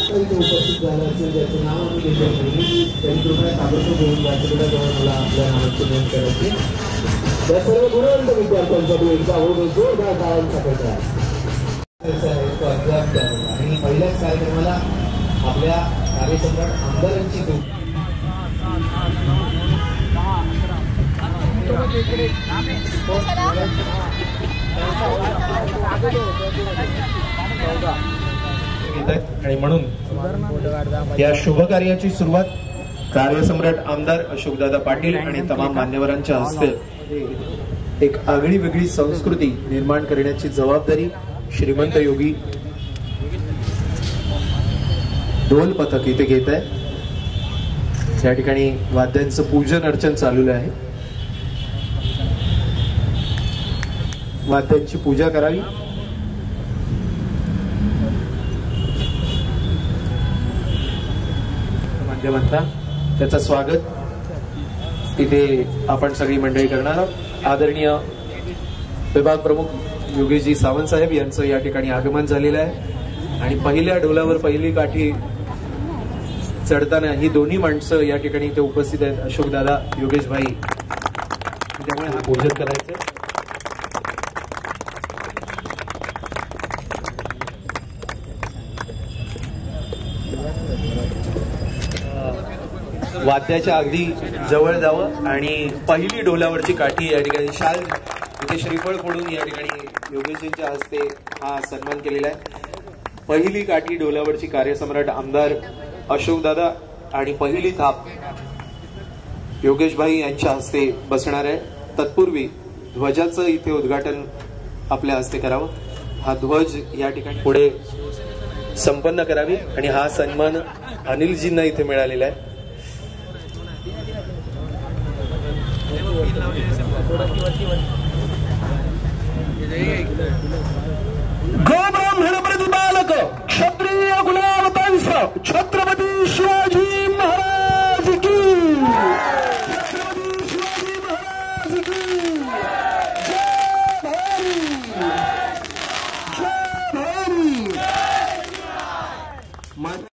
आता इथे उपस्थित झालं असेल ज्याचं नाव आम्ही घेतलं नाही त्यांनी कृपया ताबडतोब होऊन व्यासपीठाजवळ मला आपल्या नावाची नोंद करायची. या सर्व गुणवंत विद्यार्थ्यांसाठी एकदा होऊन जोरदार टाळ्यांचा कडकडाट आणि पहिल्याच कार्यक्रमाला आपल्या कार्यसम्राट आमदारांची आणि म्हणून या शुभ कार्याची सुरुवात कार्यसम्राट आमदार अशोकदादा पाटील आणि तमाम मान्यवरांच्या हस्ते एक आगळी वेगळी संस्कृती निर्माण करण्याची जबाबदारी श्रीमंत योगी ढोल पथक इथे घेत आहे. या ठिकाणी वाद्यांचं पूजन अर्चन चालू आहे. वाद्यांची पूजा करावी. माध्यमांचा त्याचं स्वागत इथे आपण सगळी मंडळी करणार आहोत. आदरणीय विभाग प्रमुख योगेशजी सावंत साहेब यांचं या ठिकाणी आगमन झालेलं आहे आणि पहिल्या ढोलावर पहिली काठी चढताना ही दोन्ही माणसं या ठिकाणी इथे उपस्थित आहेत. अशोकदादा, योगेश भाई, त्यामुळे हा पूजन करायचं. वाद्याच्या अगदी जवळ जावं आणि पहिली ढोलावरची काठी या ठिकाणी शाल इथे श्रीफळ फोडून या ठिकाणी योगेशजींच्या हस्ते हा सन्मान केलेला आहे. पहिली काठी ढोलावरची कार्यसम्राट आमदार अशोकदादा आणि पहिली थाप योगेश भाई यांच्या हस्ते बसणार आहे. तत्पूर्वी ध्वजाचं इथे उद्घाटन आपल्या हस्ते करावं. हा ध्वज या ठिकाणी पुढे संपन्न करावी आणि हा सन्मान अनिलजींना इथे मिळालेला आहे. गोब्राह्मण प्रतिपालक क्षत्रिय गुलावतांस छत्रपती शिवाजी महाराज की, छत्रपती शिवाजी महाराज की जय भवानी, जय भवानी.